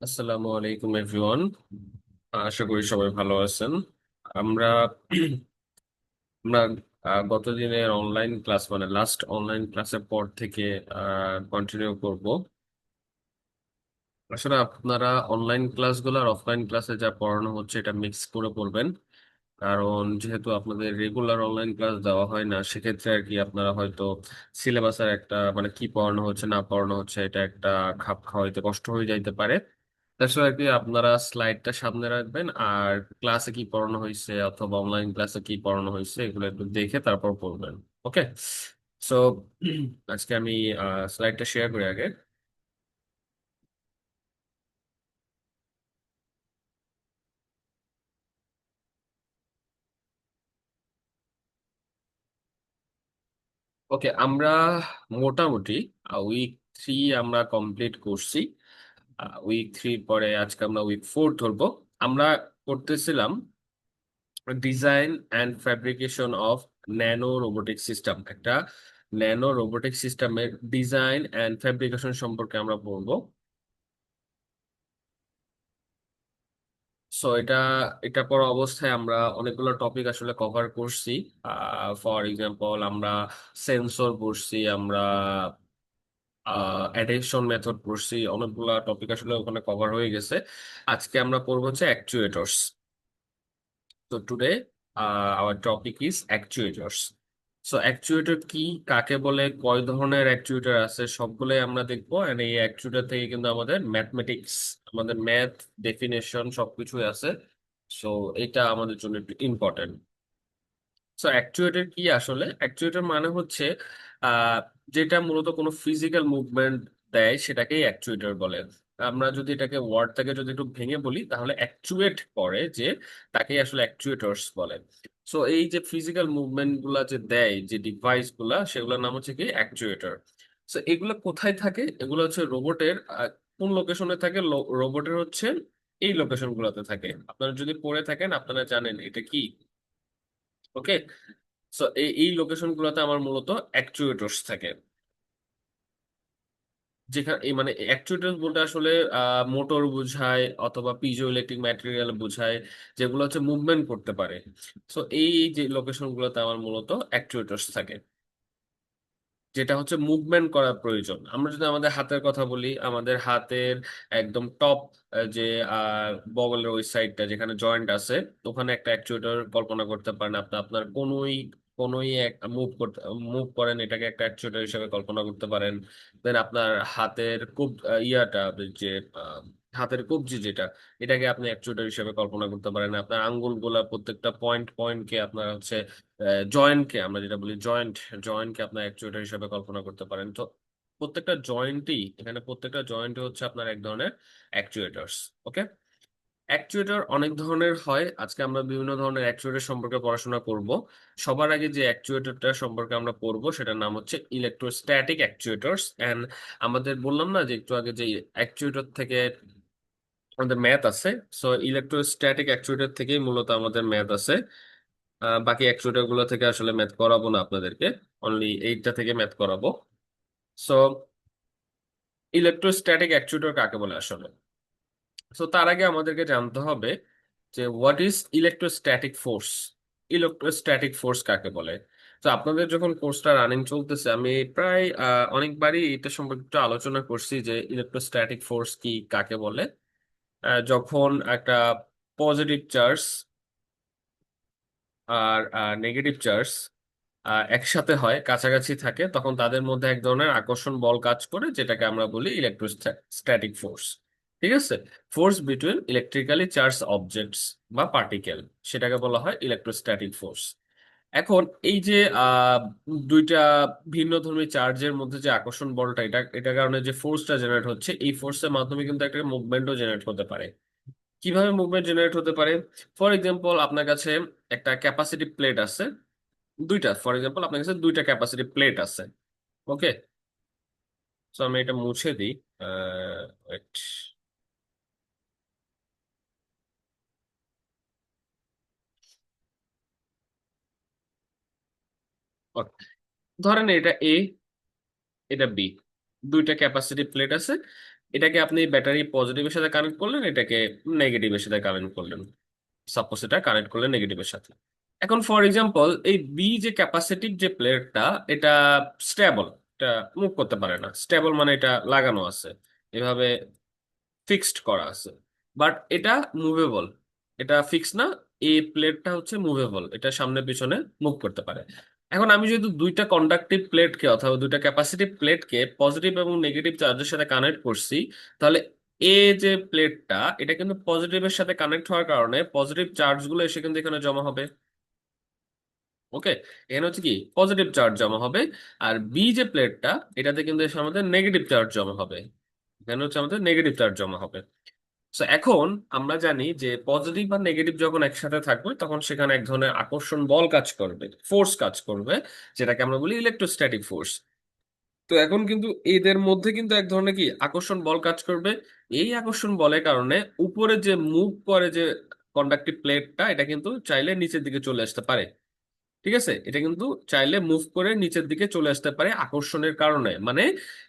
আসসালামু আলাইকুম এভরিওয়ান। আশা করি সবাই ভালো আছেন। আমরা আমরা গত দিনের অনলাইন ক্লাস মানে লাস্ট অনলাইন ক্লাসের পর থেকে কন্টিনিউ করব। আসলে আপনারা অনলাইন ক্লাসগুলো আর অফলাইন ক্লাসে যা পড়ানো হচ্ছে এটা মিক্স করে পড়বেন, কারণ যেহেতু আপনাদের রেগুলার অনলাইন ক্লাস দেওয়া হয় না, সেক্ষেত্রে আর কি আপনারা হয়তো সিলেবাসের একটা মানে কি পড়ানো হচ্ছে না পড়ানো হচ্ছে এটা একটা খাপ খাওয়াইতে কষ্ট হয়ে যাইতে পারে। তাছাড়া আর কি আপনারা স্লাইডটা সামনে রাখবেন আর ক্লাসে কি পড়ানো হয়েছে অথবা অনলাইন ক্লাসে কি পড়ানো হয়েছে এগুলো একটু দেখে তারপর পড়বেন। ওকে, সো আজকে আমি স্লাইডটা শেয়ার করি আগে। ওকে, আমরা মোটামুটি উইক 3 আমরা কমপ্লিট করছি। উইক 3 পরে আজকে আমরা উইক 4 ধরবো। আমরা করতেছিলাম design and fabrication of nano robotic system. একটা ন্যানো রোবোটিক সিস্টেমের ডিজাইন অ্যান্ড ফ্যাব্রিকেশন সম্পর্কে আমরা পড়বো। সো এটা এটা পড়া অবস্থায় আমরা অনেকগুলো টপিক আসলে কভার করছি। ফর এক্সাম্পল আমরা সেন্সর পড়ছি, আমরা অ্যাডেকশন মেথড পড়ছি, অনেকগুলা টপিক আসলে ওখানে কভার হয়ে গেছে। আজকে আমরা পড়বো হচ্ছে অ্যাকচুয়েটরস। তো today our topic is actuators. So actuator কি, কাকে বলে, কয় ধরনের অ্যাকচুয়েটর আছে সবগুলোই আমরা দেখবো। এন্ড এই অ্যাকচুয়েটর থেকে কিন্তু আমাদের ম্যাথমেটিক্স, আমাদের ম্যাথ ডেফিনেশন সবকিছুই আছে। সো এটা আমাদের জন্য একটু ইম্পর্টেন্ট। সো অ্যাকচুয়েটর কি, আসলে অ্যাকচুয়েটর মানে হচ্ছে আহ যেটা মূলত কোনো ফিজিক্যাল মুভমেন্ট দেয় সেটাকেই অ্যাকচুয়েটর বলে। আমরা যদি এটাকে ওয়ার্ড থেকে যদি একটু ভেঙে বলি তাহলে অ্যাকচুয়েট করে যে, তাকেই আসলে অ্যাকচুয়েটরস বলে। সো এই যে ফিজিক্যাল মুভমেন্ট গুলা যে দেয় যে ডিভাইস গুলা, সেগুলোর নাম হচ্ছে কি অ্যাকচুয়েটর। সো এগুলো কোথায় থাকে? এগুলো হচ্ছে রোবটের কোন লোকেশনে থাকে? রোবটের হচ্ছে এই লোকেশন গুলোতে থাকে। আপনারা যদি পড়ে থাকেন আপনারা জানেন এটা কি। ওকে, সো এই লোকেশন গুলোতে আমার মূলত অ্যাকচুয়েটরস থাকে। যেখানে এই মানে অ্যাকচুয়েটরস বলতে আসলে মোটর বোঝায় অথবা পিজো ইলেকট্রিক ম্যাটেরিয়াল বোঝায়, যেগুলো হচ্ছে মুভমেন্ট করতে পারে। সো এই যে লোকেশন গুলোতে আমার মূলত অ্যাকচুয়েটরস থাকে, যেটা হচ্ছে মুভমেন্ট করার প্রয়োজন। আমরা যদি আমাদের হাতের কথা বলি, আমাদের হাতের একদম টপ যে বগলের ওই সাইডটা যেখানে জয়েন্ট আছে, ওখানে একটা অ্যাকচুয়েটর কল্পনা করতে পারেন। আপনি আপনার কোনোই কোনোই মুভ করতে মুভ করেন, এটাকে একটা অ্যাকচুয়েটর হিসেবে কল্পনা করতে পারেন। দেন আপনার হাতের ইয়াটা যে আহ, হাতের কবজি যেটা, এটাকে আপনি অ্যাকচুয়েটর হিসেবে কল্পনা করতে পারেন। আপনার আঙ্গুলগুলা প্রত্যেকটা পয়েন্টকে আপনার হচ্ছে জয়েন্টকে, আমরা যেটা বলি জয়েন্ট, জয়েন্টকে আপনার অ্যাকচুয়েটর হিসেবে কল্পনা করতে পারেন। তো প্রত্যেকটা জয়েন্টই এখানে প্রত্যেকটা জয়েন্ট হচ্ছে আপনার এক ধরনের অ্যাকচুয়েটরস। ওকে, অ্যাকচুয়েটর অনেক ধরনের হয়। আজকে আমরা বিভিন্ন ধরনের অ্যাকচুয়েটর সম্পর্কে পড়াশোনা করব। সবার আগে যে অ্যাকচুয়েটরটা সম্পর্কে আমরা পড়বো সেটার নাম হচ্ছে ইলেকট্রোস্ট্যাটিক অ্যাকচুয়েটরস। এন্ড আমাদের বললাম না যে একটু আগে যে অ্যাকচুয়েটর থেকে আমাদের ম্যাথ আছে। সো ইলেকট্রোস্ট্যাটিক অ্যাকচুয়েটর থেকেই মূলত আমাদের ম্যাথ আছে। বাকি অ্যাকচুয়েটর গুলো থেকে আসলে ম্যাথ করাবো না আপনাদেরকে, অনলি এইটা থেকে ম্যাথ করাবো। সো ইলেকট্রোস্ট্যাটিক অ্যাকচুয়েটর কাকে বলে আসলে? সো তার আগে আমাদেরকে জানতে হবে যে what is electrostatic force. Electrostatic force কাকে বলে? তো আপনাদের যখন কোর্সটা রানিং চলতেছে, আমি প্রায় অনেকবারই এটা সম্পর্কে একটু আলোচনা করছি যে ইলেকট্রোস্ট্যাটিক ফোর্স কি, কাকে বলে। যখন একটা পজিটিভ চার্জ আর নেগেটিভ চার্জ একসাথে হয়, কাছাকাছি থাকে, তখন তাদের মধ্যে এক ধরনের আকর্ষণ বল কাজ করে, যেটাকে আমরা বলি ইলেকট্রোস্ট্যাটিক ফোর্স। ঠিক আছে, force between electrically charge objects বা পার্টিকেল, সেটাকে বলা হয় ইলেকট্রোস্ট্যাটিক ফোর্স। এখন এই যে দুইটা ভিন্নধর্মী চার্জের মধ্যে যে আকর্ষণ বলটা, এটার কারণে যে ফোর্সটা জেনারেট হচ্ছে, এই ফোর্সের মাধ্যমে কিন্তু একটা মুভমেন্টও জেনারেট হতে পারে। কিভাবে মুভমেন্ট জেনারেট হতে পারে? ফর এক্সাম্পল আপনার কাছে একটা ক্যাপাসিটি প্লেট আছে, দুইটা, ফর এক্সাম্পল আপনার কাছে দুইটা ক্যাপাসিটি প্লেট আছে। ওকে, সো আমি এটা মুছে দিই। wait, ধরেন এটা এ, এটা বি, দুইটা ক্যাপাসিটি প্লেট আছে। এটাকে আপনি ব্যাটারি পজিটিভের সাথে কানেক্ট করলেন, এটাকে নেগেটিভের সাথে কানেক্ট করলেন। সাপোজ এটা কানেক্ট করলেন নেগেটিভের সাথে। এখন ফর এক্সাম্পল এই বি যে ক্যাপাসিটিভ যে প্লেটটা, এটা স্টেবল, এটা মুভ করতে পারে না। স্টেবল মানে এটা লাগানো আছে, এভাবে ফিক্সড করা আছে। বাট এটা মুভেবল, এটা ফিক্স না। এই প্লেটটা হচ্ছে মুভেবল, এটা সামনে পিছনে মুভ করতে পারে। এখন আমি যদি দুইটা কন্ডাক্টিভ প্লেটকে অথবা দুইটা ক্যাপাসিটিভ প্লেটকে পজিটিভ এবং নেগেটিভ চার্জের সাথে কানেক্ট করছি, তাহলে এ যে প্লেটটা, এটা কিন্তু পজিটিভের সাথে কানেক্ট হওয়ার কারণে পজিটিভ চার্জগুলো এসে কিন্তু এখানে জমা হবে। ওকে, এখানে হচ্ছে কি পজিটিভ চার্জ জমা হবে। আর বি যে প্লেটটা, এটাতে কিন্তু এসে আমাদের নেগেটিভ চার্জ জমা হবে। এখানে হচ্ছে আমাদের নেগেটিভ চার্জ জমা হবে। তো এখন আমরা জানি যে পজিটিভ আর নেগেটিভ যখন একসাথে থাকবে, তখন সেখানে এক ধরনের আকর্ষণ বল কাজ করবে, ফোর্স কাজ করবে, যেটাকে আমরা বলি ইলেকট্রোস্ট্যাটিক ফোর্স। তো এখন কিন্তু এদের মধ্যে কিন্তু এক ধরনের কি আকর্ষণ বল কাজ করবে। এই আকর্ষণ বলের কারণে উপরে যে মুভ করে যে কন্ডাক্টিভ প্লেটটা, এটা কিন্তু চাইলে নিচের দিকে চলে আসতে পারে। ঠিক আছে, এটা কিন্তু চাইলে মুভ করে নিচের দিকে চলে আসতে পারে আকর্ষণের কারণে। মানে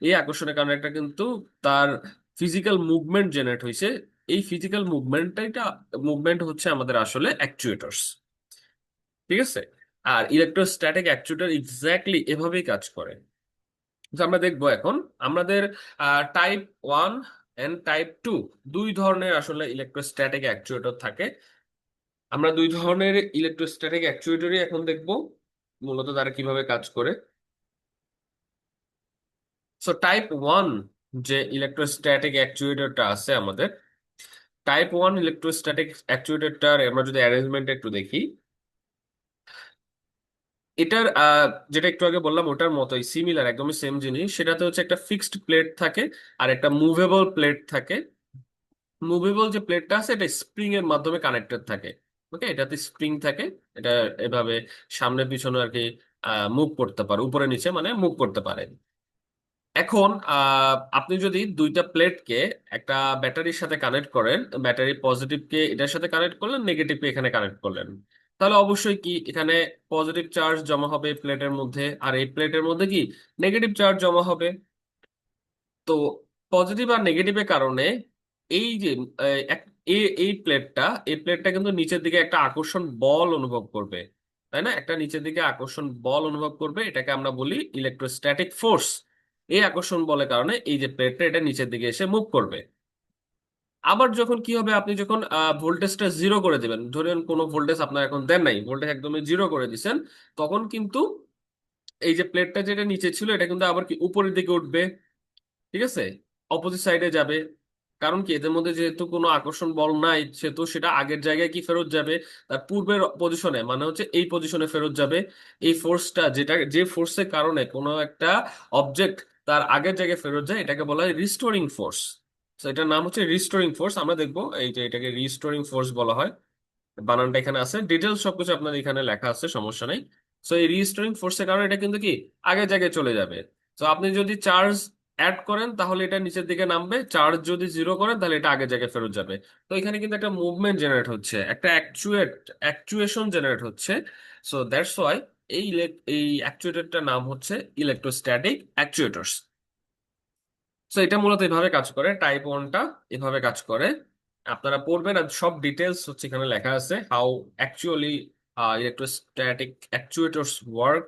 এই আকর্ষণের কারণে একটা কিন্তু তার ফিজিক্যাল মুভমেন্ট জেনারেট হয়েছে। এই ফিজিক্যাল মুভমেন্টটা মুভমেন্ট হচ্ছে আমাদের আসলে অ্যাকচুয়েটরস। ঠিক আছে, আর ইলেকট্রোস্ট্যাটিক অ্যাকচুয়েটর এক্স্যাক্টলি এভাবেই কাজ করে। তো আমরা দেখবো এখন আমাদের টাইপ 1 এন্ড টাইপ 2 দুই ধরনের আসলে ইলেকট্রোস্ট্যাটিক অ্যাকচুয়েটর থাকে। আমরা দুই ধরনের ইলেকট্রোস্ট্যাটিক অ্যাকচুয়েটরই এখন দেখবো, মূলত তারা কিভাবে কাজ করে। সো টাইপ 1 যে ইলেকট্রোস্ট্যাটিক অ্যাকচুয়েটরটা আছে আমাদের, টাইপ 1 ইলেকট্রোস্ট্যাটিক অ্যাকচুয়েটরটার আমরা যদি অ্যারেঞ্জমেন্ট একটু দেখি, এটার যেটা একটু আগে বললাম ওটার মতোই সিমিলার, একদমই সেম জিনিস। সেটাতে হচ্ছে একটা ফিক্সড প্লেট থাকে আর একটা মুভেবল প্লেট থাকে। মুভেবল যে প্লেটটা আছে, এটা স্প্রিং এর মাধ্যমে কানেক্টেড থাকে। ওকে, এটাতে স্প্রিং থাকে। এটা এভাবে সামনে পিছনে আর কি মুভ করতে পারে, উপরে নিচে মানে মুভ করতে পারে। এখন আপনি যদি দুইটা প্লেটকে একটা ব্যাটারির সাথে কানেক্ট করেন, ব্যাটারি পজিটিভকে এটার সাথে কানেক্ট করলেন, নেগেটিভকে এখানে কানেক্ট করলেন, তাহলে অবশ্যই কি এখানে পজিটিভ চার্জ জমা হবে প্লেটের মধ্যে, আর এই প্লেটের মধ্যে কি নেগেটিভ চার্জ জমা হবে। তো পজিটিভ আর নেগেটিভের কারণে এই যে আহ, এক- এই প্লেটটা, এই প্লেটটা কিন্তু নিচের দিকে একটা আকর্ষণ বল অনুভব করবে। তাই না, একটা নিচের দিকে আকর্ষণ বল অনুভব করবে, এটাকে আমরা বলি ইলেকট্রোস্ট্যাটিক ফোর্স। এই আকর্ষণ বলের কারণে এই যে প্লেটটা, এটা নিচের দিকে এসে মুভ করবে। আবার যখন কি হবে, আপনি যখন ভোল্টেজটা জিরো করে দিবেন, ধরেন কোনো ভোল্টেজ আপনার এখন দেন নাই, ভোল্টেজ একদমই জিরো করে দিছেন, তখন কিন্তু এই যে প্লেটটা যেটা নিচে ছিল, এটা কিন্তু আবার কি উপরের দিকে উঠবে। ঠিক আছে, অপোজিট সাইডে যাবে। কারণ কি এদের মধ্যে যেহেতু কোনো আকর্ষণ বল নাই, সেহেতু সেটা আগের জায়গায় কি ফেরত যাবে, তার পূর্বের পজিশনে, মানে হচ্ছে এই পজিশনে ফেরত যাবে। এই ফোর্সটা যেটা, যে ফোর্সের কারণে কোনো একটা অবজেক্ট তার আগের জায়গায় ফেরত যায়, এটাকে বলা হয় রিস্টোরিং ফোর্স। তো এটার নাম হচ্ছে রিস্টোরিং ফোর্স। আমরা দেখবো এই যে এটাকে রিস্টোরিং ফোর্স বলা হয়। বানানটা এখানে আছে, ডিটেলস সবকিছু আপনার এখানে লেখা আছে, সমস্যা নেই। সো এই রিস্টোরিং ফোর্সের কারণে এটা কিন্তু কি আগের জায়গায় চলে যাবে। তো আপনি যদি চার্জ অ্যাড করেন তাহলে এটা নিচের দিকে নামবে, চার্জ যদি জিরো করেন তাহলে এটা আগের জায়গায় ফেরত যাবে। তো এখানে কিন্তু একটা মুভমেন্ট জেনারেট হচ্ছে, একটা অ্যাকচুয়েশন জেনারেট হচ্ছে। সো দ্যাটস ওয়াই এই অ্যাকচুয়েটরটার নাম হচ্ছে ইলেকট্রোস্ট্যাটিক অ্যাকচুয়েটরস। সো এটা মূলত এভাবে কাজ করে, টাইপ 1টা এভাবে কাজ করে। আপনারা পড়বেন, আর সব ডিটেলস হচ্ছে এখানে লেখা আছে, হাউ অ্যাকচুয়ালি ইলেকট্রোস্ট্যাটিক অ্যাকচুয়েটরস ওয়ার্ক।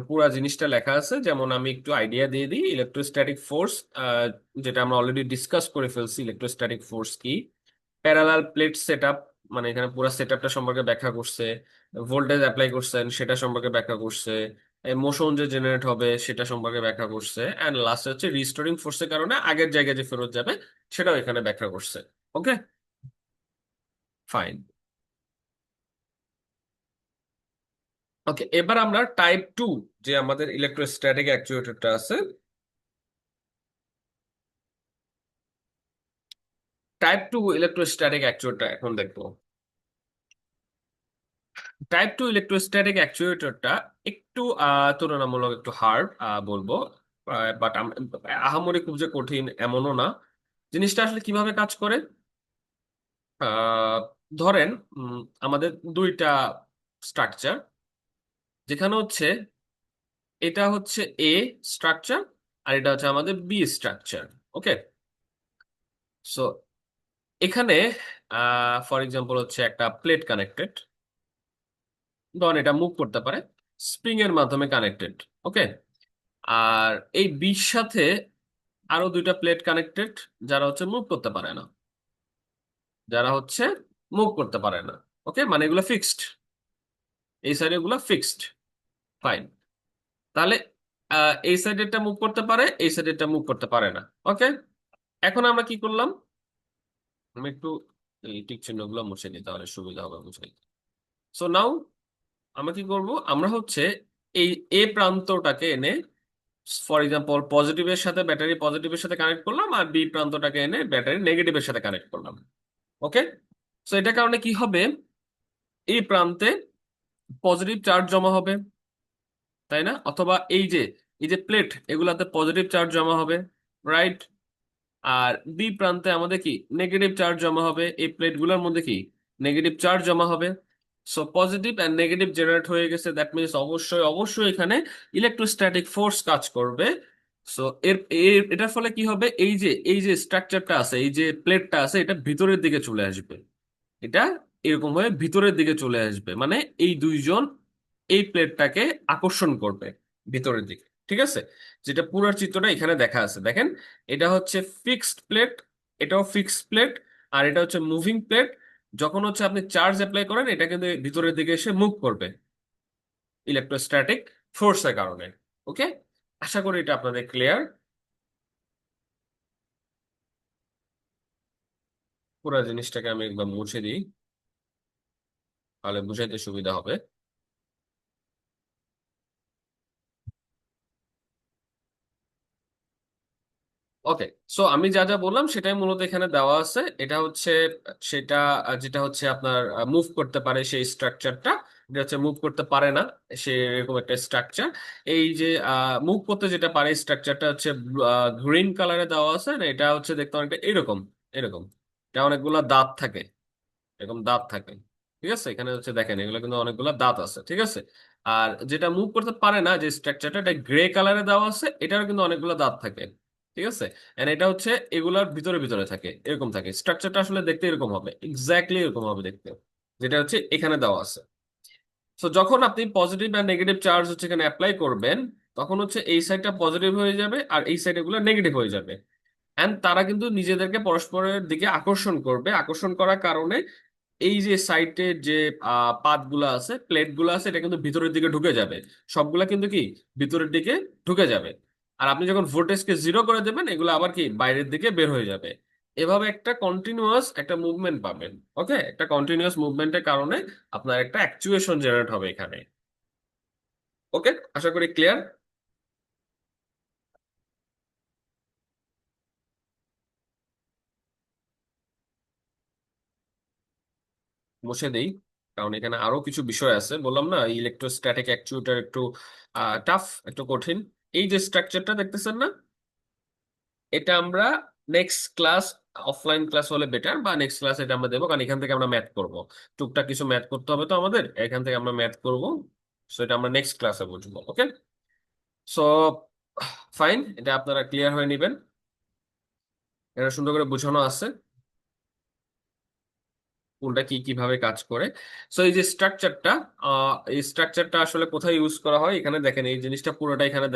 পুরো জিনিসটা লেখা আছে। যেমন আমি একটু আইডিয়া দিয়ে দিই, ইলেকট্রোস্ট্যাটিক ফোর্স যেটা আমরা অলরেডি ডিসকাস করে ফেলছি, ইলেকট্রোস্ট্যাটিক ফোর্স কি। প্যারালাল প্লেট সেটআপ, মানে এখানে পুরো সেটআপটা সম্পর্কে ব্যাখ্যা করছে। ভোল্টেজ অ্যাপ্লাই করছেন সেটা সম্পর্কে ব্যাখ্যা করছে। মোশন যে জেনারেট হবে সেটা সম্পর্কে ব্যাখ্যা করছে। এন্ড লাস্ট হচ্ছে রিস্টোরিং ফোর্সের কারণে আগের জায়গায় যে ফেরত যাবে, সেটাও এখানে ব্যাখ্যা করছে। ওকে, ফাইন। ওকে, এবার আমরা টাইপ 2 যে আমাদের ইলেকট্রোস্ট্যাটিক অ্যাকচুয়েটরটা আছে, টাইপ 2 ইলেকট্রোস্ট্যাটিক অ্যাকচুয়েটর এখন দেখবো। টাইপ 2 ইলেকট্রোস্ট্যাটিক অ্যাকচুয়েটরটা একটু তুলনামূলক একটু হার্ড বলবো। বাট আহামরি খুব যে কঠিন এমনও না। জিনিসটা আসলে কিভাবে কাজ করে, আহ, ধরেন আমাদের দুইটা স্ট্রাকচার, যেখানে হচ্ছে এটা হচ্ছে এ স্ট্রাকচার আর এটা হচ্ছে আমাদের বি স্ট্রাকচার। ওকে। সো এখানে ফর এক্সাম্পল হচ্ছে একটা প্লেট কানেক্টেড, ধরুন এটা মুভ করতে পারে, স্প্রিং এর মাধ্যমে কানেক্টেড। ওকে। আর এই বির সাথে আরো দুইটা প্লেট কানেক্টেড, যারা হচ্ছে মুভ করতে পারে না, যারা হচ্ছে মুভ করতে পারে না। ওকে, মানে এগুলো ফিক্সড, এই সাইডে এগুলো ফিক্সড। ফাইন। তাহলে এই সাইডেরটা মুভ করতে পারে, এই সাইডেরটা মুভ করতে পারে না। ওকে। এখন আমরা কি করলাম, আমি একটু এই টিক চিহ্নগুলো মুছে নিই, তাহলে সুবিধা হবে মুছে। সো নাও আমরা কি করব, আমরা হচ্ছে এই এ প্রান্তটাকে এনে, ফর এক্সাম্পল পজিটিভের সাথে ব্যাটারি পজিটিভের সাথে কানেক্ট করলাম, আর বি প্রান্তটাকে এনে ব্যাটারি নেগেটিভের সাথে কানেক্ট করলাম। ওকে। সো এটার কারণে কি হবে, এই প্রান্তে পজিটিভ চার্জ জমা হবে, তাই না? অথবা এই যে প্লেট, এগুলাতে পজিটিভ চার্জ জমা হবে, রাইট? আর বি প্রান্তে আমাদের কি নেগেটিভ চার্জ জমা হবে, এই প্লেটগুলোর মধ্যে কি নেগেটিভ চার্জ জমা হবে। So positive and negative generate হয়ে গেছে, দ্যাট মিনস অবশ্যই অবশ্যই এখানে ইলেকট্রোস্ট্যাটিক ফোর্স কাজ করবে। সো এটার ফলে কি হবে, এই যে স্ট্রাকচারটা আছে, এই যে প্লেটটা আছে, এটা ভিতরের দিকে চলে আসবে। এটা এরকম হয়ে ভিতরের দিকে চলে আসবে, মানে এই দুইজন এই প্লেটটাকে আকর্ষণ করবে ভিতরের দিকে। ঠিক আছে? যেটা পুরো চিত্রটা এখানে দেখা আছে, দেখেন। এটা হচ্ছে ফিক্সড প্লেট, এটাও ফিক্সড প্লেট, আর এটা হচ্ছে মুভিং প্লেট। যখন হচ্ছে আপনি চার্জ অ্যাপ্লাই করেন, এটা কিন্তু ভিতরের দিকে এসে মুভ করবে ইলেকট্রোস্ট্যাটিক ফোর্সের কারণে। ওকে। আশা করি এটা আপনাদের ক্লিয়ার। পুরো জিনিসটাকে আমি একদম মুছে দিই, তাহলে বুঝাইতে সুবিধা হবে। ওকে। সো আমি যা যা বললাম সেটাই মূলত এখানে দেওয়া আছে। এটা হচ্ছে সেটা, যেটা হচ্ছে আপনার মুভ করতে পারে সেই স্ট্রাকচারটা, এটা হচ্ছে মুভ করতে পারে না সেরকম একটা স্ট্রাকচার। এই যে মুভ করতে যেটা পারে স্ট্রাকচারটা হচ্ছে গ্রিন কালারে দেওয়া আছে না, এটা হচ্ছে দেখতে অনেকটা এরকম, এরকম। এটা অনেকগুলা দাঁত থাকে, এরকম দাঁত থাকে। ঠিক আছে, এখানে হচ্ছে দেখেন এগুলো কিন্তু অনেকগুলো দাঁত আছে। ঠিক আছে। আর যেটা মুভ করতে পারে না যে স্ট্রাকচারটা, এটা গ্রে কালারে দেওয়া আছে, এটারও কিন্তু অনেকগুলো দাঁত থাকে। ঠিক আছে। এন্ড এটা হচ্ছে এগুলার ভিতরে ভিতরে থাকে, এরকম থাকে স্ট্রাকচারটা, আসলে দেখতে এরকম হবে, এক্স্যাক্টলি এরকম হবে দেখতে, যেটা হচ্ছে এখানে দেওয়া আছে। তো যখন আপনি পজিটিভ আর নেগেটিভ চার্জ হচ্ছে এখানে অ্যাপ্লাই করবেন, তখন হচ্ছে এই সাইডটা পজিটিভ হয়ে যাবে আর এই সাইড এগুলো নেগেটিভ হয়ে যাবে। এন্ড তারা কিন্তু নিজেদেরকে পরস্পরের দিকে আকর্ষণ করবে, আকর্ষণ করার কারণে এই যে সাইটের যে পাতগুলো আছে, প্লেট গুলো আছে, এটা কিন্তু ভিতরের দিকে ঢুকে যাবে। সবগুলা কিন্তু কি ভিতরের দিকে ঢুকে যাবে। আর আপনি যখন ভোল্টেজকে জিরো করে দেবেন, এগুলো আবার কি বাইরের দিকে বের হয়ে যাবে। এভাবে একটা কন্টিনিউয়াস একটা মুভমেন্ট পাবেন। ওকে, একটা কন্টিনিউয়াস মুভমেন্টের কারণে আপনার একটা অ্যাকচুয়েশন জেনারেট হবে এখানে। ওকে, আশা করি ক্লিয়ার। মুছে দেই, কারণ এখানে আরো কিছু বিষয় আছে। বললাম না ইলেকট্রোস্ট্যাটিক অ্যাকচুয়েটর একটু টাফ, একটু কঠিন। এই যে স্ট্রাকচারটা দেখতেছেন না, এটা আমরা নেক্সট ক্লাস, অফলাইন ক্লাস হলে বেটার, বা নেক্সট ক্লাস এটা আমরা দেবো, কারণ এখান থেকে আমরা ম্যাথ করব। টুকটাক কিছু ম্যাথ করতে হবে তো আমাদের, এখান থেকে আমরা ম্যাথ করব। সো এটা আমরা নেক্সট ক্লাসে বুঝবো। ওকে। সো ফাইন, এটা আপনারা ক্লিয়ার হয়ে নেবেন, এটা সুন্দর করে বোঝানো আছে কোনটা কি কিভাবে কাজ করে। সো এই যে স্ট্রাকচারটা, এই স্ট্রাকচারটা আসলে কোথায় ইউজ করা হয়, এখানে দেখেন এই জিনিসটা পুরোটা এখানে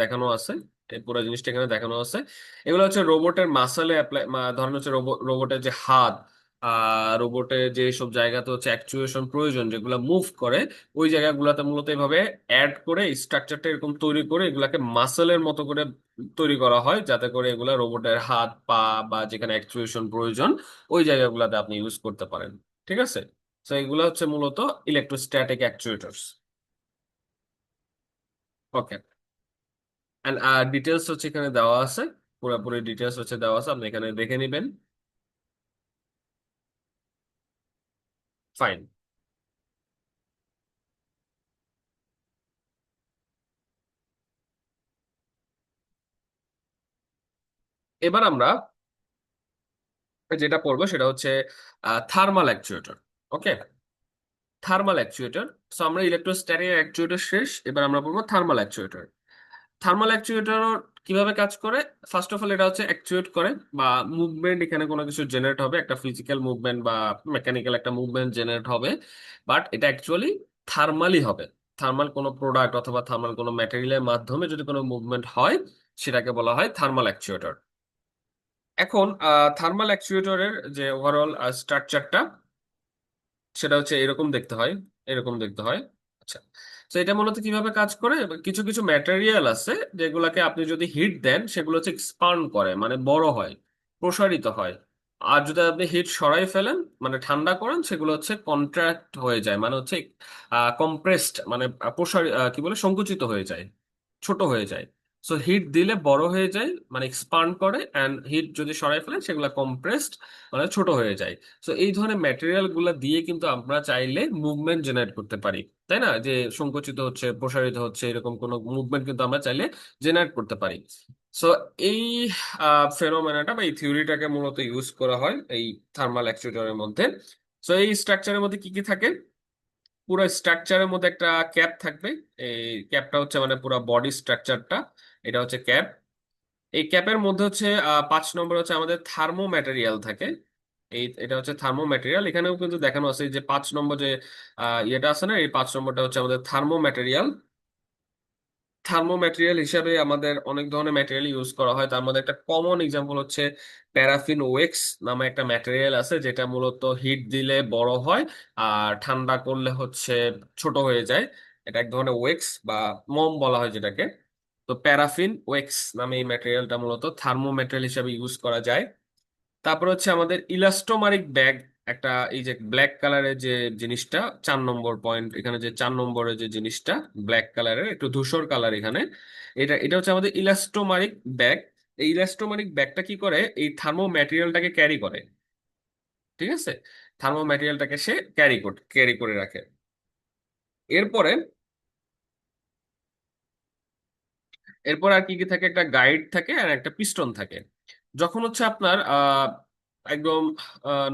দেখানো আছে, এই পুরো জিনিসটা এখানে দেখানো আছে। এগুলো হচ্ছে রোবটের মাসেলে অ্যাপ্লাই, ধরেন হচ্ছে রোবটের যে হাত, রোবটের যে সব জায়গাতে হচ্ছে অ্যাকচুয়েশন প্রয়োজন, যেগুলো মুভ করে, ওই জায়গাগুলোতে মূলত এভাবে অ্যাড করে স্ট্রাকচারটা এরকম তৈরি করে এগুলাকে মাসেলের মতো করে তৈরি করা হয়, যাতে করে এগুলা রোবটের হাত পা বা যেখানে অ্যাকচুয়েশন প্রয়োজন ওই জায়গাগুলোতে আপনি ইউজ করতে পারেন। ঠিক আছে। তো এগুলো হচ্ছে মূলত ইলেকট্রোস্ট্যাটিক অ্যাকচুয়েটরস। ওকে। এন্ড ডিটেলস হচ্ছে এখানে দেওয়া আছে, পুরোপুরি ডিটেলস হচ্ছে দেওয়া আছে, আপনি এখানে দেখে নেবেন। ফাইন। এবার আমরা যেটা পড়বো সেটা হচ্ছে থার্মাল অ্যাকচুয়েটর। ওকে, থার্মাল অ্যাকচুয়েটর। সো আমরা ইলেকট্রোস্ট্যাটিক অ্যাকচুয়েটর শেষ, এবার আমরা পড়বো থার্মাল অ্যাকচুয়েটর। থার্মাল অ্যাকচুয়েটর কিভাবে কাজ করে? ফার্স্ট অফ অল এটা হচ্ছে অ্যাকচুয়েট করে বা মুভমেন্ট, এখানে কোনো কিছু জেনারেট হবে, একটা ফিজিক্যাল মুভমেন্ট বা মেকানিক্যাল একটা মুভমেন্ট জেনারেট হবে, বাট এটা অ্যাকচুয়ালি থার্মালি হবে। থার্মাল কোনো প্রোডাক্ট অথবা থার্মাল কোনো ম্যাটেরিয়ালের মাধ্যমে যদি কোনো মুভমেন্ট হয়, সেটাকে বলা হয় থার্মাল অ্যাকচুয়েটর। এখন থার্মাল অ্যাকচুয়েটরের যে ওভারঅল স্ট্রাকচারটা, সেটা হচ্ছে এরকম দেখতে হয়, এরকম দেখতে হয়। আচ্ছা, তো এটা মূলত কিভাবে কাজ করে? কিছু কিছু ম্যাটেরিয়াল আছে যেগুলোকে আপনি যদি হিট দেন, সেগুলো হচ্ছে এক্সপান্ড করে, মানে বড় হয়, প্রসারিত হয়। আর যদি আপনি হিট সরাই ফেলেন, মানে ঠান্ডা করেন, সেগুলো হচ্ছে কন্ট্রাক্ট হয়ে যায়, মানে হচ্ছে কম্প্রেসড, মানে প্রসারি কি বলে, সংকুচিত হয়ে যায়, ছোট হয়ে যায়। সো হিট দিলে বড় হয়ে যায়, মানে এক্সপান্ড করে, অ্যান্ড হিট যদি সরাই ফেলেন সেগুলো কম্প্রেসড, মানে ছোট হয়ে যায়। সো এই ধরনের ম্যাটেরিয়াল গুলা দিয়ে কিন্তু আমরা চাইলে মুভমেন্ট জেনারেট করতে পারি, তাই না? যে সংকুচিত হচ্ছে, প্রসারিত হচ্ছে, এরকম কোনো মুভমেন্ট কিন্তু আমরা চাইলে জেনারেট করতে পারি। সো এই ফেনোমেনাটা বা এই থিওরিটাকে মূলত ইউজ করা হয় এই থার্মাল অ্যাকচুয়েটরের মধ্যে। সো এই স্ট্রাকচারের মধ্যে কি কি থাকে? পুরো স্ট্রাকচারের মধ্যে একটা ক্যাপ থাকবে। এই ক্যাপটা হচ্ছে মানে পুরো বডি স্ট্রাকচারটা, এটা হচ্ছে ক্যাপ। এই ক্যাপের মধ্যে হচ্ছে 5 নম্বর হচ্ছে আমাদের থার্মো ম্যাটেরিয়াল থাকে। এটা হচ্ছে থার্মো ম্যাটেরিয়াল, এখানেও কিন্তু দেখানো আছে যে 5 নম্বর যে ইয়েটা আছে না, এই 5 নম্বরটা হচ্ছে আমাদের থার্মো ম্যাটেরিয়াল। থার্মো ম্যাটেরিয়াল হিসাবে আমাদের অনেক ধরনের ম্যাটেরিয়াল ইউজ করা হয়, তার মধ্যে একটা কমন এক্সাম্পল হচ্ছে প্যারাফিন ওয়েক্স নামে একটা ম্যাটেরিয়াল আছে, যেটা মূলত হিট দিলে বড় হয় আর ঠান্ডা করলে হচ্ছে ছোট হয়ে যায়। এটা এক ধরনের ওয়েক্স বা মোম বলা হয় যেটাকে। তো প্যারাফিন ওয়েক্স নামে এই ম্যাটেরিয়ালটা মূলত থার্মো ম্যাটেরিয়াল হিসেবে ইউজ করা যায়। তারপর হচ্ছে আমাদের ইলাস্টোমারিক ব্যাগ, একটা এই যে ব্ল্যাক কালারের যে জিনিসটা, 4 নম্বর পয়েন্ট, এখানে যে 4 নম্বরের যে জিনিসটা ব্ল্যাক কালারের, একটু ধূসর কালার এখানে, এটা এটা হচ্ছে আমাদের ইলাস্টোমারিক ব্যাগ। এই ইলাস্টোমারিক ব্যাগটা কি করে? এই থার্মো ম্যাটেরিয়ালটাকে ক্যারি করে, ঠিক আছে? থার্মো ম্যাটেরিয়ালটাকে সে ক্যারি করে রাখে। এরপরে এরপর আর কি কি থাকে? একটা গাইড থাকে আর একটা পিস্টন থাকে। যখন হচ্ছে আপনার একদম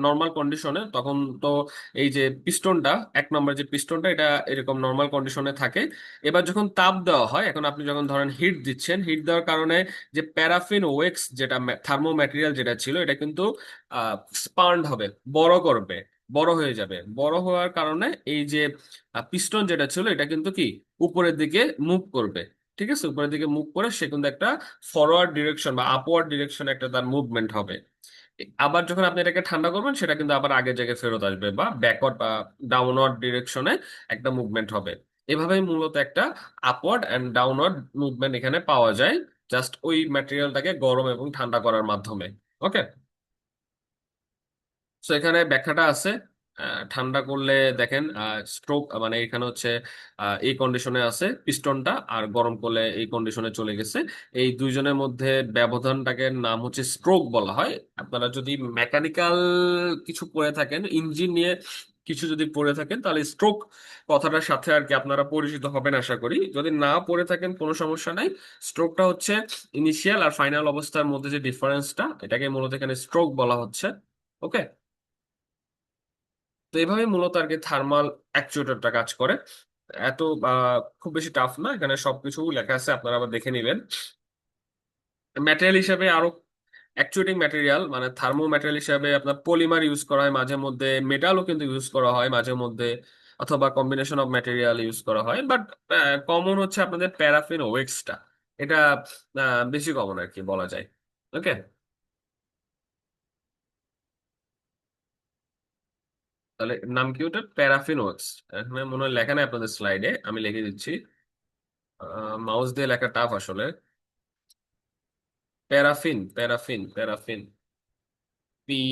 নর্মাল কন্ডিশনে, তখন তো এই যে পিস্টনটা, 1 নম্বর যে পিস্টনটা, এটা এরকম নর্মাল কন্ডিশনে থাকে। এবার যখন তাপ দেওয়া হয়, এখন আপনি যখন ধরেন হিট দিচ্ছেন, হিট দেওয়ার কারণে যে প্যারাফিন ওয়েক্স, যেটা থার্মো ম্যাটেরিয়াল যেটা ছিল, এটা কিন্তু স্পান্ড হবে, বড় করবে, বড় হয়ে যাবে। বড় হওয়ার কারণে এই যে পিস্টন যেটা ছিল, এটা কিন্তু কি উপরের দিকে মুভ করবে, ঠিক আছে? উপরের দিকে মুভ করে সে কিন্তু একটা ফরওয়ার্ড ডিরেকশন বা আপওয়ার্ড ডিরেকশনে একটা তার মুভমেন্ট হবে। আবার যখন আপনি এটাকে ঠান্ডা করবেন, সেটা কিন্তু আবার আগের জায়গায় ফেরত আসবে, বা ব্যাকওয়ার্ড বা ডাউনওয়ার্ড ডিরেকশনে একটা মুভমেন্ট হবে। এভাবেই মূলত একটা আপওয়ার্ড অ্যান্ড ডাউনওয়ার্ড মুভমেন্ট এখানে পাওয়া যায়, জাস্ট ওই ম্যাটেরিয়ালটাকে গরম এবং ঠান্ডা করার মাধ্যমে। ওকে, সো এখানে ব্যাখ্যাটা আছে। ঠান্ডা করলে দেখেন স্ট্রোক, মানে এখানে হচ্ছে এই কন্ডিশনে আছে পিস্টনটা, আর গরম করলে এই কন্ডিশনে চলে গেছে। এই দুইজনের মধ্যে ব্যবধানটাকে নাম হচ্ছে স্ট্রোক বলা হয়। আপনারা যদি মেকানিক্যাল কিছু পড়ে থাকেন, ইঞ্জিন নিয়ে কিছু যদি পড়ে থাকেন, তাহলে স্ট্রোক কথাটার সাথে আর কি আপনারা পরিচিত হবেন আশা করি। যদি না পড়ে থাকেন, কোনো সমস্যা নাই। স্ট্রোকটা হচ্ছে ইনিশিয়াল আর ফাইনাল অবস্থার মধ্যে যে ডিফারেন্সটা, এটাকে মূলত এখানে স্ট্রোক বলা হচ্ছে। ওকে, তো এইভাবে মূলত আর কি থার্মাল অ্যাকচুয়েটরটা কাজ করে। এত খুব বেশি টাফ না, এখানে সবকিছু লেখা আছে, আপনারা আবার দেখে নেবেন। ম্যাটেরিয়াল হিসেবে আরো অ্যাকচুয়েটিং ম্যাটেরিয়াল, মানে থার্মো ম্যাটেরিয়াল হিসেবে আপনার পলিমার ইউজ করা হয় মাঝে মধ্যে, মেটালও কিন্তু ইউজ করা হয় মাঝে মধ্যে, অথবা কম্বিনেশন অফ ম্যাটেরিয়াল ইউজ করা হয়। বাট কমন হচ্ছে আপনাদের প্যারাফিন ওয়েক্সটা, এটা বেশি কমন আর কি বলা যায়। ওকে, তাহলে নাম কি ওটা? প্যারাফিন ওয়েক্স। এখানে মনে হয় লেখা নেই আপনাদের স্লাইডে, আমি লিখে দিচ্ছি। মাউস দিয়ে লেখা টাফ আসলে। Paraffin, paraffin, paraffin, P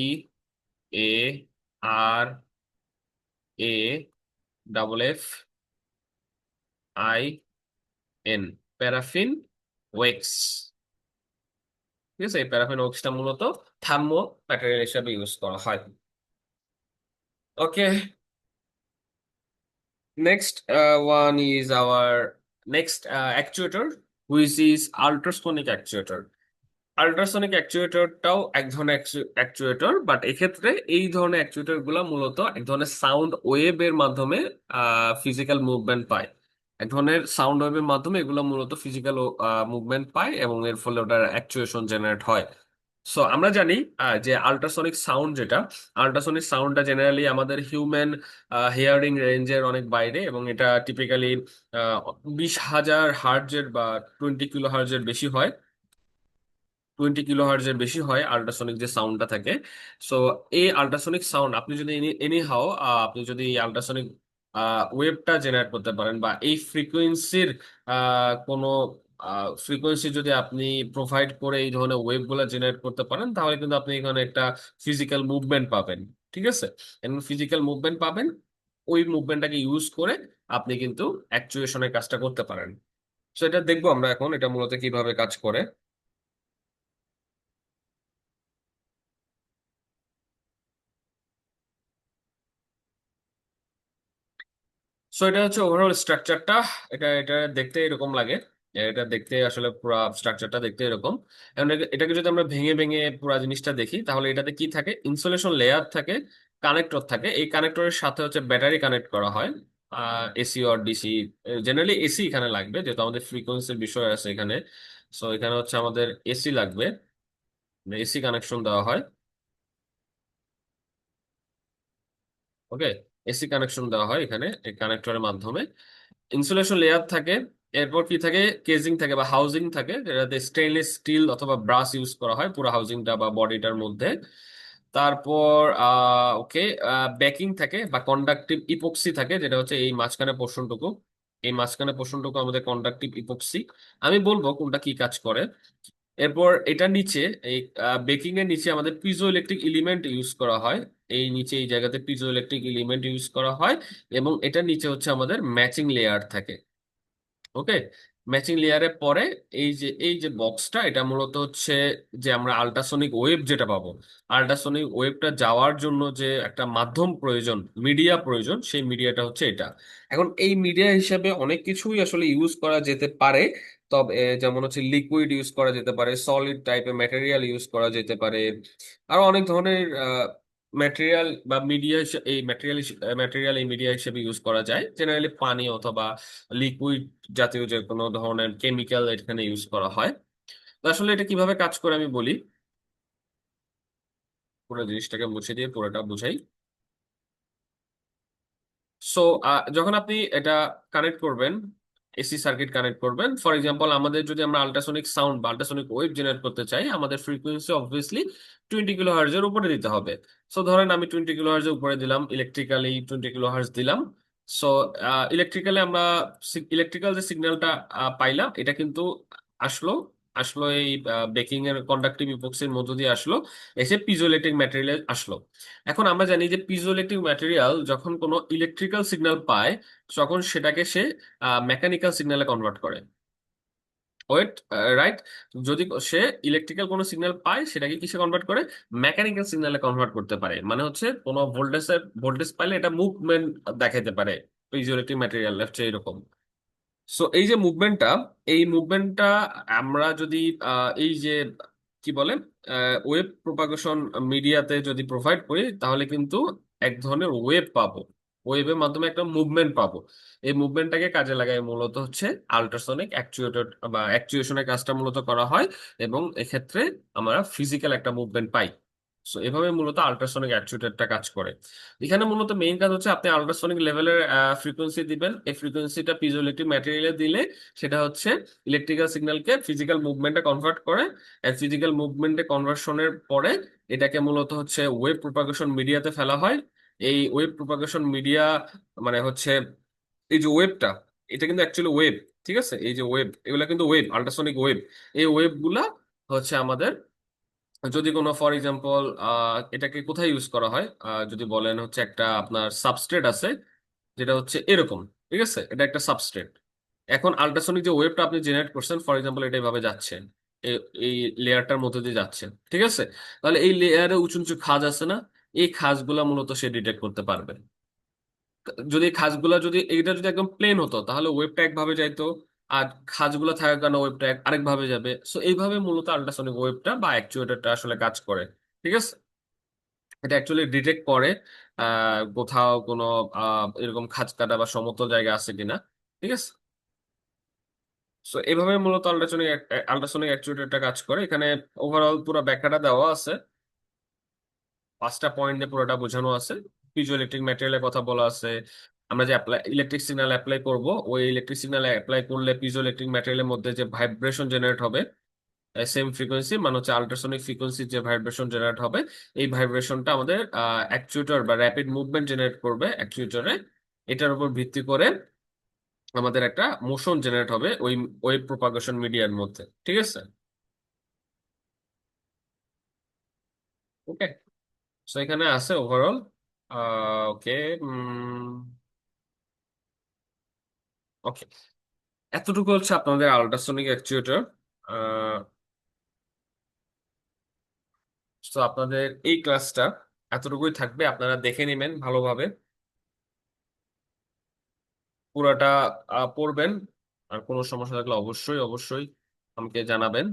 A R A double F I N, paraffin wax. ঠিক আছে, এই প্যারাফিন ওয়েক্সটা মূলত থার্মো ম্যাটেরিয়াল হিসেবে ইউজ করা হয়। Okay, next one is our next actuator, which is ultrasonic actuator. Ultrasonic অ্যাকচুয়েটরটাও এক ধরনের অ্যাকচুয়েটর, বাট এক্ষেত্রে এই ধরনের অ্যাকচুয়েটর গুলা মূলত এক ধরনের সাউন্ড ওয়েভের মাধ্যমে ফিজিক্যাল মুভমেন্ট পায়। এক ধরনের সাউন্ড ওয়েভের মাধ্যমে এগুলো মূলত ফিজিক্যাল মুভমেন্ট পায় এবং এর ফলে ওটার অ্যাকচুয়েশন জেনারেট হয়। সো আমরা জানি যে আল্ট্রাসনিক সাউন্ড যেটা, আল্ট্রাসনিক সাউন্ডটা জেনারেলি আমাদের হিউম্যান হিয়ারিং রেঞ্জের অনেক বাইরে, এবং এটা টিপিক্যালি 20,000 হার্টজের বা 20 কিলো হার্টজের বেশি হয়। 20 কিলো হার্টজের বেশি হয় আল্ট্রাসনিক যে সাউন্ডটা থাকে। সো এই আল্ট্রাসনিক সাউন্ড আপনি যদি এনি হাও আপনি যদি এই আল্ট্রাসনিক ওয়েভটা জেনারেট করতে পারেন, বা এই ফ্রিকোয়েন্সির কোনো ফ্রিকোয়েন্সি যদি আপনি প্রোভাইড করে এই ধরনের ওয়েভগুলো জেনারেট করতে পারেন, তাহলে কিন্তু আপনি এখানে একটা ফিজিক্যাল মুভমেন্ট পাবেন। ঠিক আছে, এবং ফিজিক্যাল মুভমেন্ট পাবেন, ওই মুভমেন্টটাকে ইউজ করে আপনি কিন্তু অ্যাকচুয়েশনের কাজটা করতে পারেন। সো এটা দেখবো আমরা এখন এটা মূলত কিভাবে কাজ করে। সো এটা হচ্ছে ওভারঅল স্ট্রাকচারটা। এটা এটা দেখতে এরকম লাগে। এটা দেখতে আসলে পুরো স্ট্রাকচারটা দেখতে এরকম। এখন এটাকে যদি আমরা ভেঙে ভেঙে পুরো জিনিসটা দেখি, তাহলে এটাতে কি থাকে, ইনসুলেশন লেয়ার থাকে, কানেক্টর থাকে। এই কানেক্টরের সাথে হচ্ছে ব্যাটারি কানেক্ট করা হয়, AC or DC. Generally AC এখানে লাগবে, যেহেতু আমাদের ফ্রিকোয়েন্সির বিষয় আছে এখানে। সো এখানে হচ্ছে আমাদের এসি লাগবে, এসি কানেকশন দেওয়া হয়। ওকে, এসি কানেকশন দেওয়া হয় এখানে এই কানেক্টরের মাধ্যমে। ইনসুলেশন লেয়ার থাকে, এরপর কি থাকে, কেজিং থাকে বা হাউজিং থাকে, যেটাতে স্টেইনলেস স্টিল অথবা ব্রাস ইউজ করা হয় পুরো হাউজিংটা বা বডিটার মধ্যে। তারপর ওকে, ব্যাকিং থাকে বা কন্ডাকটিভ ইপক্সি থাকে, যেটা হচ্ছে এই মাঝখানে পোর্শনটুকু। এই মাঝখানে পোর্শনটুকু আমাদের কন্ডাকটিভ ইপক্সি। আমি বলবো কোনটা কি কাজ করে। এরপর এটা নিচে, এই বেকিং এর নিচে আমাদের পিজো ইলেকট্রিক এলিমেন্ট ইউজ করা হয়। এই নিচে এই জায়গাতে পিজো ইলেকট্রিক এলিমেন্ট ইউজ করা হয়, এবং এটা নিচে হচ্ছে আমাদের ম্যাচিং লেয়ার থাকে। ওকে, ম্যাচিং লেয়ারে পরে এই যে বক্সটা, এটা মূলত হচ্ছে যে আমরা আল্ট্রাসনিক ওয়েভ যেটা পাবো, আল্ট্রাসনিক ওয়েভটা যাওয়ার জন্য যে একটা মাধ্যম প্রয়োজন, মিডিয়া প্রয়োজন, সেই মিডিয়াটা হচ্ছে এটা। এখন এই মিডিয়া হিসেবে অনেক কিছুই আসলে ইউজ করা যেতে পারে। তবে যেমন হচ্ছে লিকুইড ইউজ করা যেতে পারে, সলিড টাইপের ম্যাটেরিয়াল ইউজ করা যেতে পারে, আরো অনেক ধরনের ম্যাটেরিয়াল বা মিডিয়া, এই ম্যাটেরিয়াল এই মিডিয়া হিসেবে ইউজ করা যায়। জেনারেলি পানি অথবা লিকুইড জাতীয় যে কোনো ধরনের কেমিক্যাল এখানে ইউজ করা হয়। তো আসলে এটা কিভাবে কাজ করে আমি বলি, পুরো জিনিসটাকে মুছে দিয়ে পুরোটা বুঝাই। সো যখন আপনি এটা কানেক্ট করবেন, এসি সার্কিট কানেক্ট করবেন, ফর এক্সাম্পল আমাদের যদি আমরা আল্ট্রাসনিক সাউন্ড বা আল্ট্রাসনিক ওয়েভ জেনারেট করতে চাই, আমাদের ফ্রিকোয়েন্সি অবভিয়াসলি 20 কিলো হার্জের উপরে দিতে হবে। সো ধরেন আমি 20 কিলো হার্জের উপরে দিলাম, ইলেকট্রিক্যালি 20 কিলো হার্জ দিলাম। সো ইলেকট্রিক্যালি আমরা ইলেকট্রিক্যাল যে সিগন্যালটা পাইলাম, এটা কিন্তু আসলো আসলো এই বেকিং এর কন্ডাক্টিভ ইপক্সির মধ্য দিয়ে আসলো, এসে পিজোইলেক্ট্রিক ম্যাটেরিয়ালে আসলো। এখন আমরা জানি যে পিজোইলেকট্রিক ম্যাটেরিয়াল যখন কোনো ইলেকট্রিক্যাল সিগন্যাল পায়, তখন সেটাকে সে মেকানিক্যাল সিগন্যালে কনভার্ট করে। Wait, right. যদি সে ইলেকট্রিক্যাল কোনো সিগন্যাল পায়, সেটাকে কিসে কনভার্ট করে, মেকানিক্যাল সিগন্যালে কনভার্ট করতে পারে। মানে হচ্ছে কোনো ভোল্টেজ পাইলে এটা মুভমেন্ট দেখাতে পারে। পিজোইলেকট্রিক ম্যাটেরিয়াল হচ্ছে এরকম। সো এই যে মুভমেন্টটা, এই মুভমেন্টটা আমরা যদি এই যে কি বলে ওয়েব প্রপাগেশন মিডিয়াতে যদি প্রোভাইড করি, তাহলে কিন্তু এক ধরনের ওয়েব পাবো, ওয়েবের মাধ্যমে একটা মুভমেন্ট পাবো। এই মুভমেন্টটাকে কাজে লাগায় মূলত হচ্ছে আল্ট্রাসনিক অ্যাকচুয়েটর বা অ্যাকচুয়েশনের কাজটা মূলত করা হয়, এবং এক্ষেত্রে আমরা ফিজিক্যাল একটা মুভমেন্ট পাই। সো এভাবে মূলত আল্ট্রাসনিক অ্যাকচুয়েটরটা কাজ করে। এখানে মূলত মেইন কাজ হচ্ছে আপনি আল্ট্রাসনিক লেভেলের ফ্রিকোয়েন্সি দিবেন। এই ফ্রিকোয়েন্সিটা পিজোইলেকট্রিক ম্যাটেরিয়ালে দিলে সেটা হচ্ছে ইলেকট্রিক্যাল সিগন্যালকে ফিজিক্যাল মুভমেন্টে কনভার্ট করে। ফিজিক্যাল মুভমেন্টে কনভার্সনের পরে এটাকে মূলত হচ্ছে ওয়েভ প্রপাগেশন মিডিয়াতে ফেলা হয়। এই ওয়েভ প্রপাগেশন মিডিয়া মানে হচ্ছে এই যে ওয়েভটা, এটা কিন্তু অ্যাকচুয়ালি ওয়েভ। ঠিক আছে, এই যে ওয়েভ, এগুলা কিন্তু ওয়েভ, আল্ট্রাসনিক ওয়েভ। এই ওয়েভ গুলা হচ্ছে আমাদের, যদি কোনো ফর এক্সাম্পল এটাকে কোথায় ইউজ করা হয়, যদি বলেন হচ্ছে একটা আপনার সাবস্ট্রেট আছে, যেটা হচ্ছে এরকম। ঠিক আছে, এটা একটা সাবস্ট্রেট। এখন আল্ট্রাসনিক যে ওয়েভটা আপনি জেনারেট করছেন, ফর এক্সাম্পল এটা এভাবে যাচ্ছে, এই লেয়ারটার মধ্যে দিয়ে যাচ্ছে। ঠিক আছে, তাহলে এই লেয়ারে উঁচু উঁচু খাঁজ আছে না, এই খাঁজগুলা মূলত সে ডিটেক্ট করতে পারবে। যদি খাঁজগুলা, যদি এটা যদি একদম প্লেন হতো, তাহলে ওয়েবটা একভাবে যাইতো, আর খাঁজগুলো থাকার কারণে ওয়েবটা আরেকভাবে যাবে। সো এইভাবে মূলত আল্ট্রাসনিক ওয়েবটা বা অ্যাকচুয়েটরটা আসলে কাজ করে। ঠিক আছে, এটা অ্যাকচুয়ালি ডিটেক্ট করে কোথাও কোনো এরকম খাঁজ কাটা বা সমতল জায়গা আছে কিনা। ঠিক আছে। সো এভাবে মূলত আল্ট্রাসনিক অ্যাকচুয়েটরটা কাজ করে। এখানে ওভারঅল পুরো ব্যাখ্যাটা দেওয়া আছে, 5টা পয়েন্ট দিয়ে পুরোটা বোঝানো আছে। পিজো ইলেকট্রিক ম্যাটেরিয়ালের কথা বলা আছে। আমরা যে ইলেকট্রিক সিগন্যাল অ্যাপ্লাই করব, ওই ইলেকট্রিক সিগন্যাল অ্যাপ্লাই করলে পিজো ইলেকট্রিক ম্যাটেরিয়ালের মধ্যে যে ভাইব্রেশন জেনারেট হবে, সেম ফ্রিকোয়েন্সি মানে হচ্ছে আল্ট্রাসনিক ফ্রিকোয়েন্সি, যে ভাইব্রেশন জেনারেট হবে, এই ভাইব্রেশনটা আমাদের অ্যাকচুয়েটর বা র্যাপিড মুভমেন্ট জেনারেট করবে অ্যাকচুয়েটরে। এটার উপর ভিত্তি করে আমাদের একটা মোশন জেনারেট হবে ওই ওয়েভ প্রপাগেশন মিডিয়ার মধ্যে। ঠিক আছে? ওকে। সো এখানে আছে ওভারঅল। ওকে। ওকে, এতটুকু হচ্ছে আপনাদের আল্ট্রাসনিক অ্যাকচুয়েটর। তো আপনাদের এই ক্লাসটা এতটুকুই থাকবে, আপনারা দেখে নেবেন ভালোভাবে পুরাটা, পড়বেন। আর কোনো সমস্যা থাকলে অবশ্যই অবশ্যই আমাকে জানাবেন।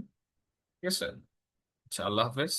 ঠিক আছে? আচ্ছা, আল্লাহ হাফেজ।